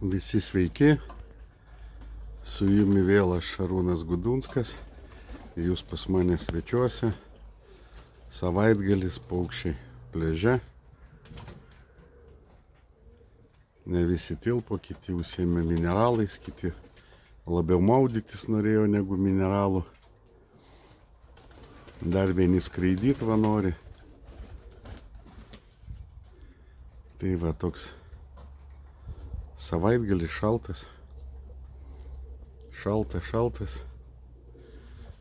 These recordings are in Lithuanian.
Visi sveiki, su jumi vėl aš Šarūnas Gudunskas, jūs pas mane svečiuose, savaitgalis paukščiai pliaže, ne visi tilpo, kiti užsiėmė mineralais, kiti labiau maudytis norėjo negu mineralų, dar vieni skraidyt va nori, tai va toks savaitgalis šaltas.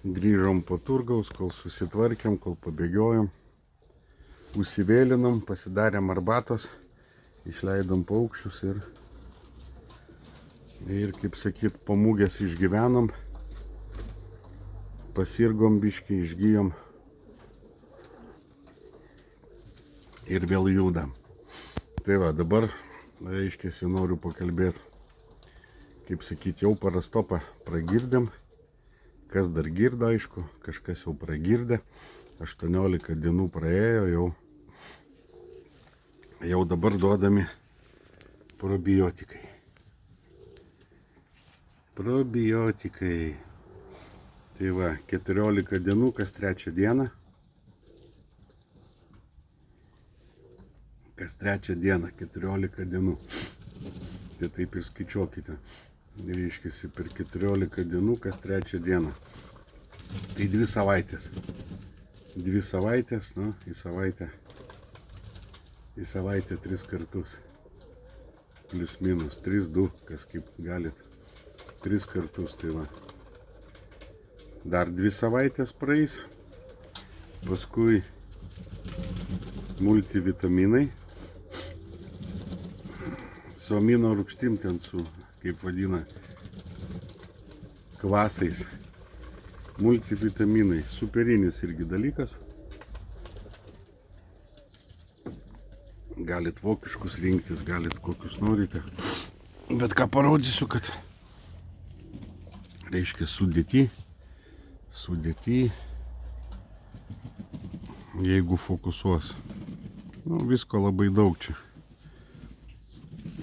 Grįžom po turgaus, kol susitvarkėm, kol pabėgiojom. Užsivėlinom, pasidarėm arbatos, išleidom paukščius ir kaip sakyt, po mugės išgyvenom. Pasirgom biškį, išgyjom ir vėl judam. Tai va, dabar, reiškiasi, noriu pakalbėti, kaip sakyti, jau parastopą pragirdėm. Kas dar girda, aišku, kažkas jau pragirdė. 18 dienų praėjo, jau dabar duodami probiotikai. Tai va, 14 dienų, kas 3 dieną. Kas 3 dieną, 14 dienų. Tai taip ir skaičiuokite. Reiškiasi per 14 dienų, kas 3 dieną. Tai 2 savaitės. 2 savaitės, nu, į savaitę 3 kartus. Plius minus, 3-2, kas kaip galit. 3 kartus, tai va. Dar 2 savaitės praeis. Paskui multivitaminai. Su amino rūgštim ten su, kaip vadina, kvasais. Multivitaminai. Superinis irgi dalykas. Galit vokiškus rinktis, galit kokius norite. Bet ką parodysiu, kad reiškia sudėti, jeigu fokusuos. Nu, visko labai daug čia.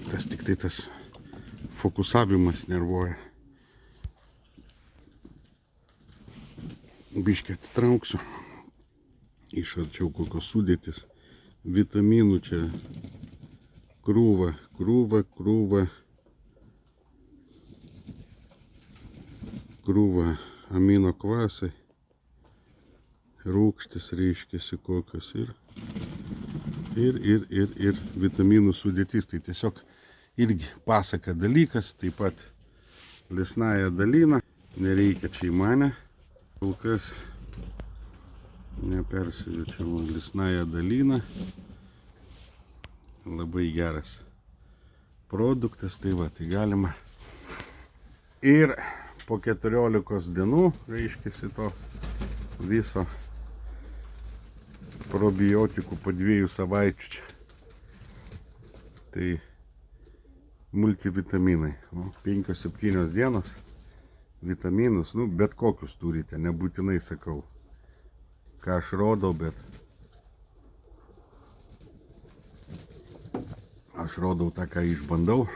Tas tik tai tas fokusavimas nervuoja. Biškį atitrauksiu. Iš arčiau kokios sudėtis. Vitaminų čia krūva. Krūva amino kvasai. Rūgštis reiškiasi kokios ir vitaminų sudėtis. Tai tiesiog irgi pasaka dalykas, taip pat lisnaja dalina, nereikia čia į mane, kol kas nepersivečiau, lisnaja dalina, labai geras produktas, tai va, tai galima ir po 14 dienų, reiškiasi to viso probiotikų po 2 savaičių čia, tai multivitaminai, 5-7 dienos, vitaminus, nu, bet kokius turite, nebūtinai sakau, ką aš rodau, bet aš rodau tą, ką išbandau,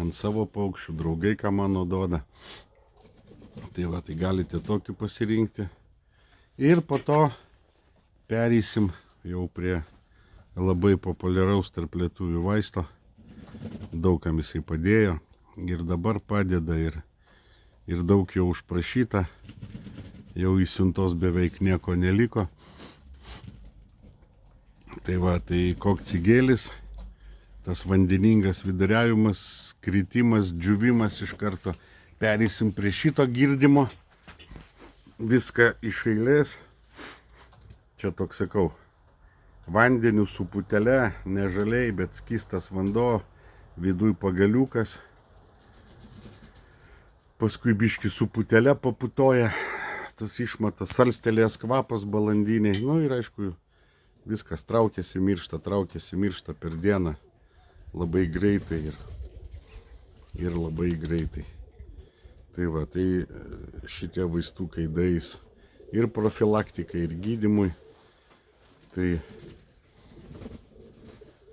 ant savo paukščių, draugai, ką mano duoda, tai va, tai galite tokį pasirinkti, ir po to pereisim jau prie labai populiaraus tarp lietuvių vaisto. Daugam jisai padėjo ir dabar padeda ir daug jau užprašyta, jau į siuntos beveik nieko neliko. Tai va, tai kokcigėlis, tas vandeningas viduriavimas, kritimas, džiuvimas iš karto. Pereisim prie šito girdimo, viską iš eilės. Čia toks, sakau, vandeniu su putele, ne žaliai, bet skystas vanduo. Viduj pagaliukas, paskui biški su putele paputoja, tas išmatas, salstelės kvapas balandiniai, nu ir aišku, viskas traukiasi, miršta per dieną, labai greitai ir labai greitai. Tai va, tai šitie vaistukai dais ir profilaktikai, ir gydymui, tai,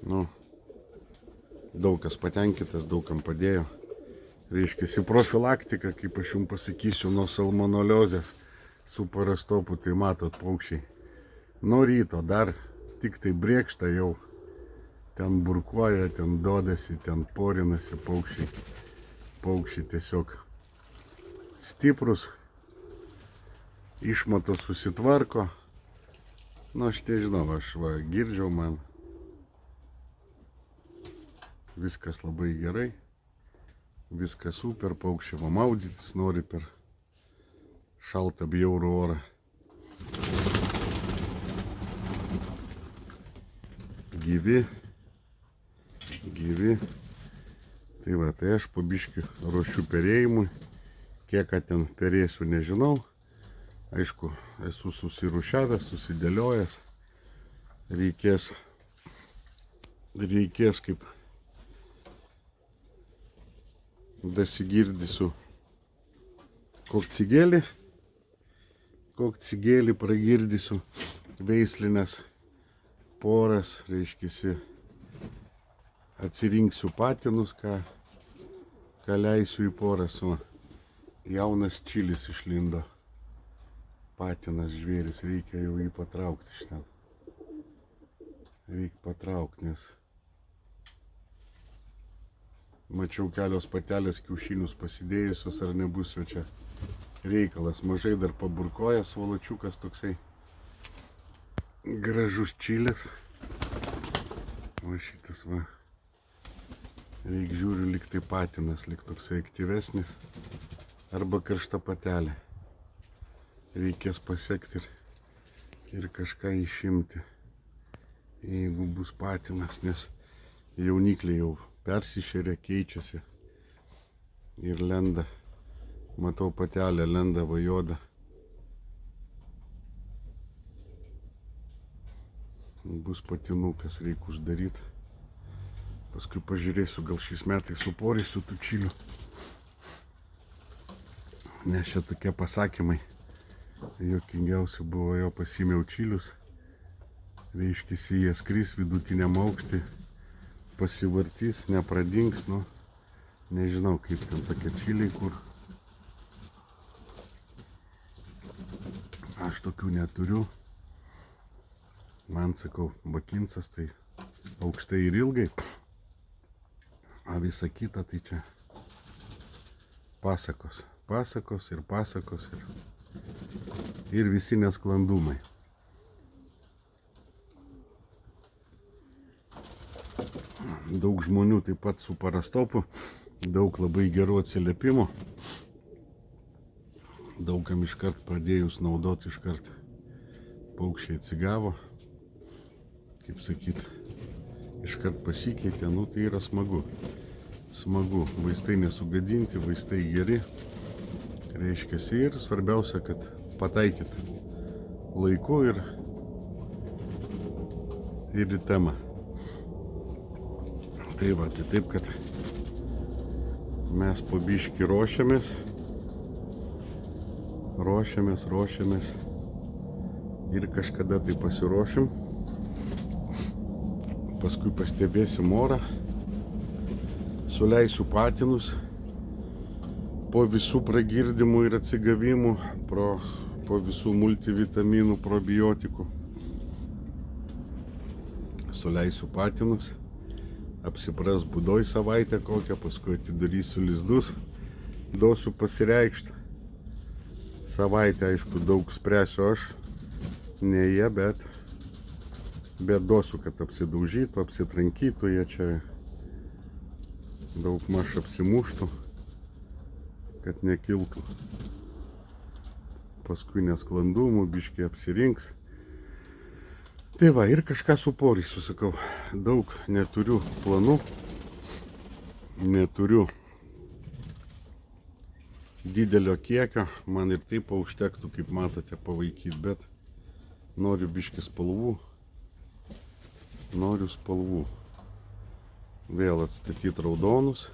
nu, Daug kas patenkintas, daug kam padėjo. Reiškia, profilaktika, kaip aš jums pasakysiu, nuo salmoneliozės su parastopu, tai matot paukščiai. Nuo ryto dar tik tai brėkšta jau ten burkuoja, ten dodasi, ten porinasi paukščiai. Paukščiai tiesiog stiprus, išmatos susitvarko. Nu, aš nežinau, aš girdžiau, man viskas labai gerai. Viskas super, paukščiai va maudytis nori per šaltą bjaurų orą. Gyvi. Tai va, tai aš po biškį ruošiu perėjimui. Kiek ten perėsiu, nežinau. Aišku, esu susirūšiavęs, susidėliojęs. Reikės kaip dasigirdysiu kokcigėlį pragirdysiu, veislinės poras, reiškiasi, atsirinksiu patinus, ką leisiu į poras. Jaunas čilis išlindo, patinas žvėris, reikia jau jį patraukti iš ten. Reikia patraukti, nes mačiau kelios patelės kiaušinius pasidėjusios, ar nebus jo čia reikalas. Mažai dar paburkoja, svalačiukas toksai gražus čilis. O šitas va, reik žiūriu, lyg tai patinas, lyg toksai aktyvesnis, arba karšta patelė. Reikės pasiekti ir kažką išimti, jeigu bus patinas, nes jaunikliai jau persišeria, keičiasi ir lenda. Matau, patelė lenda vajoda. Bus patinukas, reikia uždaryti. Paskui pažiūrėsiu, gal šiais metais suporysiu tų čilių. Nes čia tokie pasakymai. Juokingiausia buvo, jo pasimiau čilius. Reiškisi, jie skris vidutiniam aukštį. Pasivartys, nepradings, nu, nežinau, kaip ten tokie čiliai, kur aš tokių neturiu. Man, sakau, bakinsas, tai aukštai ir ilgai, o visa kita tai čia pasakos ir visi nesklandumai. Daug žmonių taip pat su parastopu, daug labai gerų atsiliepimų. Daugam iškart pradėjus naudoti, iškart paukščiai atsigavo. Kaip sakyt, iškart pasikeitė, nu tai yra smagu. Smagu, vaistai nesugadinti, vaistai geri. Reiškiasi, ir svarbiausia, kad pataikyt laiku ir į temą. Tai va, tai taip, kad mes po biškį ruošiamės ir kažkada tai pasiruošim. Paskui pastebėsim orą, suleisiu patinus po visų pragirdimų ir atsigavimų, po visų multivitaminų, probiotikų. Suleisiu patinus. Apsipras būdoj savaitę kokią, paskui atidarysiu lizdus, duosiu pasireikšti. Savaitę, aišku, daug spręsiu aš, ne jie, bet duosiu, kad apsidaužytų, apsitrankytų, jie čia daug maž apsimuštų, kad nekiltų. Paskui nesklandumų, biškiai apsirinks. Tai va, ir kažką suporysiu, sakau, daug neturiu planų, neturiu didelio kiekio, man ir taip užtektų, kaip matote, pavaikyti, bet noriu biškį spalvų, vėl atstatyti raudonus,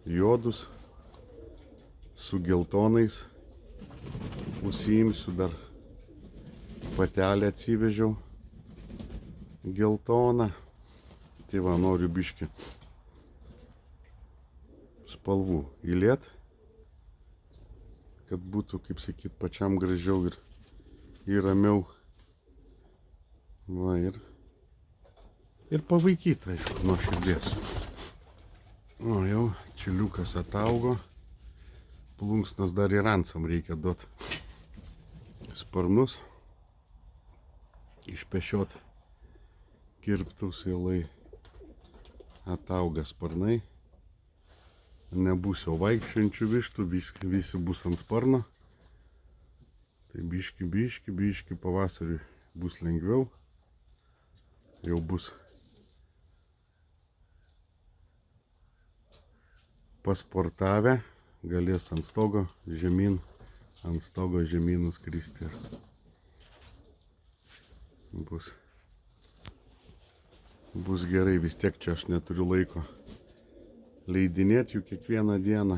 juodus, su geltonais, užsiimsiu dar. Patelę atsivežiau geltoną, Tai va, noriu biškį spalvų įliet, kad būtų, kaip sakyt, pačiam gražiau ir ramiau. Va, ir pavaikyt, aišku, nuo širdies. O, jau čiliukas ataugo. Plunksnas dar ir ansam reikia duot sparnus. Išpešiot kirptus jau atauga sparnai. Nebus jau vaikščiojančių vištų, visi bus ant sparno. Tai biški pavasarį bus lengviau. Jau bus pasportavę, galės ant stogo žemyn nuskristi. Bus gerai, vis tiek čia aš neturiu laiko leidinėti jų kiekvieną dieną.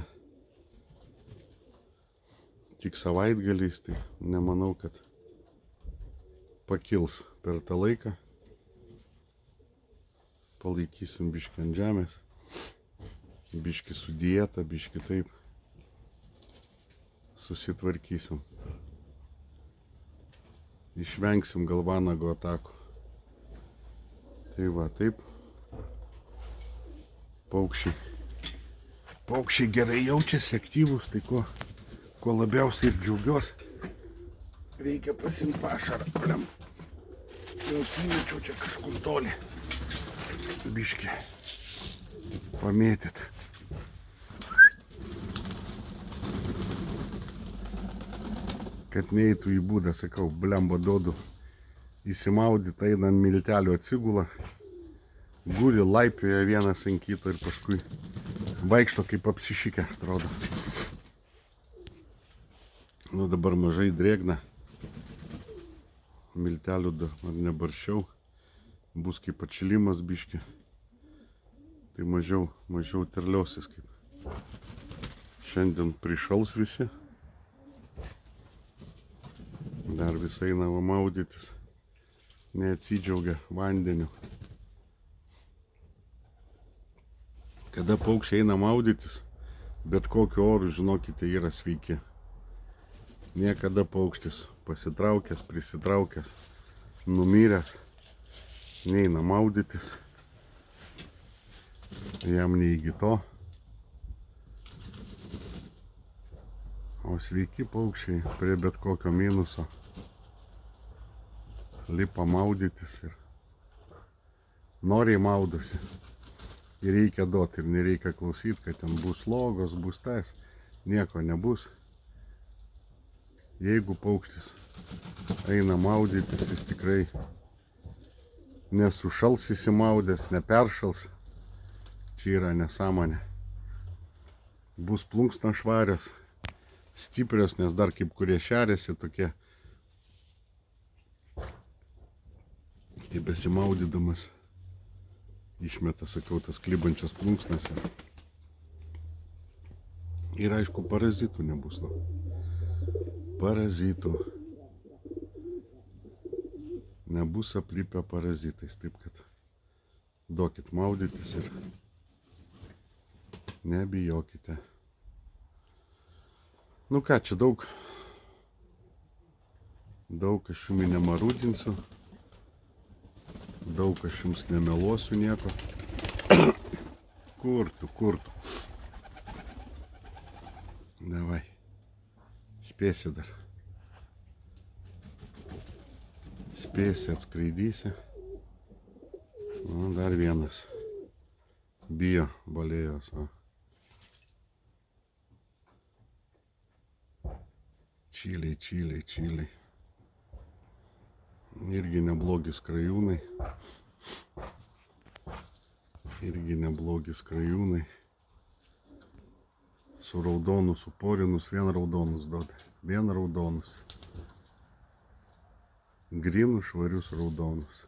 Tik savaitgaliais, tai nemanau, kad pakils per tą laiką. Palaikysim biškį ant žemės, biškį su dieta, biškį taip susitvarkysim. Išvengsim galvanago atakų. Tai va, taip. Paukščiai gerai jaučiasi, aktyvūs, tai kuo labiausiai ir džiaugiuosi. Reikia pasimti pašarą. Jau įmečiau čia kažkur toli. Biškį pamėtyt. Kad neįtų į būdą, sakau, blemba duodu įsimaudyt, eina ant miltelio atsigula, guli, laipioja vienas ant kito ir paskui vaikšto kaip apsišykę, atrodo. Nu dabar mažai drėgna, miltelių dar nebarščiau, bus kaip atšilimas biški, tai mažiau terliosis kaip. Šiandien prišals visi. Dar visai eina maudytis, neatsidžiaugia vandeniu. Kada paukščiai eina maudytis, bet kokiu oru, žinokite, yra sveiki. Niekada paukštis pasitraukęs, prisitraukęs, numiręs, neina maudytis. Jam neįgi to. O sveiki paukščiai prie bet kokio minuso lipa maudytis ir noriai maudosi. Ir reikia duoti, ir nereikia klausyti, kad ten bus logos, bus tas, nieko nebus. Jeigu paukštis eina maudytis, jis tikrai nesušals įsimaudęs, neperšals. Čia yra nesąmonė. Bus plunksnos švarios, stiprios, nes dar kaip kurie šeriasi tokie. Tai besimaudydamas išmeta, sakau, tas klibančias plunksnas. Ir aišku, parazitų nebus. Parazitų. Nebus aplipę parazitais, taip kad duokit maudytis ir nebijokite. Nu ką, čia daug aš jums nemarūdinsiu, daug aš jums nemeluosiu nieko. Kur tu? Davai, spėsi dar. Spėsi, atskraidysi. Nu, dar vienas. Bijo balėjos, va. Čiliai. Irgi neblogi skrajūnai. Su raudonu, su porinus, vien raudonus duoda. Vien raudonus. Grynus, švarius raudonus.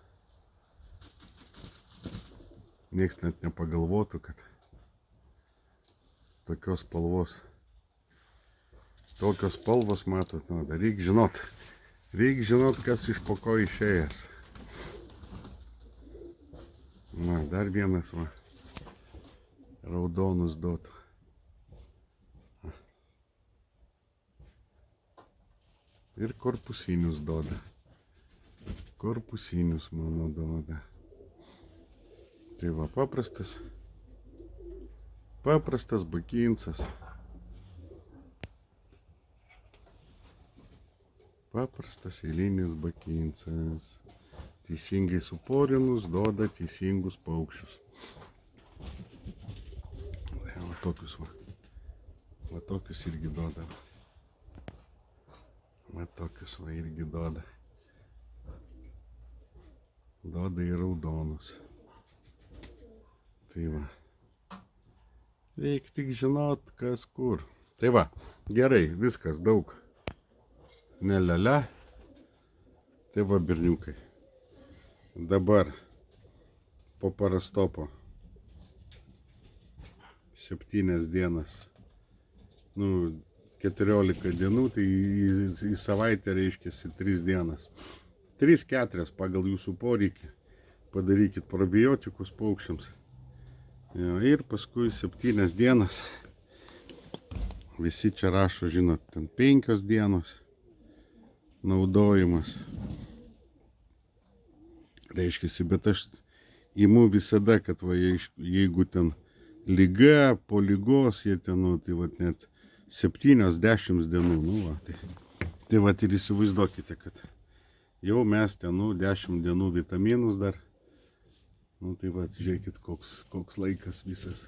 Niekas net nepagalvotų, kad tokios spalvos matot, nu, reik žinot, kas iš po ko išėjęs. Va, dar vienas va. Raudonus duotų. Ir korpusinius duoda. Korpusinius mano duoda. Tai va, paprastas bakinsas. Paprastas eilinis bakinsas. Teisingai suporinus duoda teisingus paukščius. Va tokius va. Va tokius irgi duoda. Va tokius va irgi duoda. Duoda ir raudonus. Tai va. Reikia tik žinot, kas kur. Tai va, gerai, viskas, daug. Nelialia. Tai va, berniukai. Dabar po parastopo 7 dienas. 14 dienų, tai į savaitę reiškiasi 3 dienas. 3-4 pagal jūsų poreikį. Padarykit probiotikus paukščiams. Ir paskui 7 dienas. Visi čia rašo, žinot, ten 5 dienos naudojimas. Reiškiasi, bet aš imu visada, kad va, jeigu ten liga, po ligos, jie ten, tai va, net 7-10 dienų, va, tai va, ir įsivaizduokite, kad jau mes ten, 10 dienų vitaminus dar, tai va, žiūrėkit, koks laikas visas,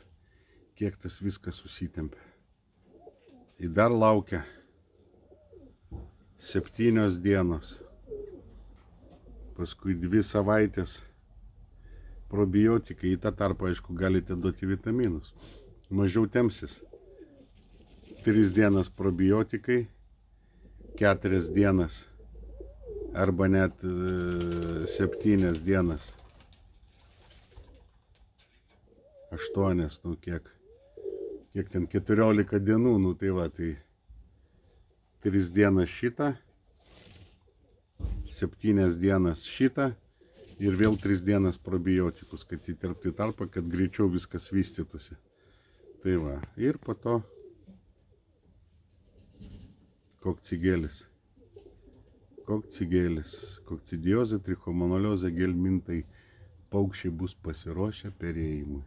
kiek tas viskas susitempia. Ir dar laukia 7 dienos. Paskui 2 savaitės probiotikai, į tą tarpą, aišku, galite duoti vitaminus. Mažiau tempsis. 3 dienas probiotikai, 4 dienas arba net 7 dienas. 8, kiek ten 14 dienų, tai va, tai 3 dienas šitą. 7 dienas šitą ir vėl 3 dienas probiotikus, kad įterpti tarpą, kad greičiau viskas vystytųsi. Tai va, ir po to kokcigėlis. Kokcidiozė, trichomonoliozė, gelmintai paukščiai bus pasiruošę perėjimui.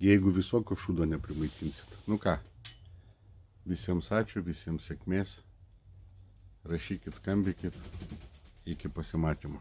Jeigu visokio šūdo neprimaitinsit. Ką, visiems ačiū, visiems sėkmės. Rašykit, skambykit. Iki pasimatymo.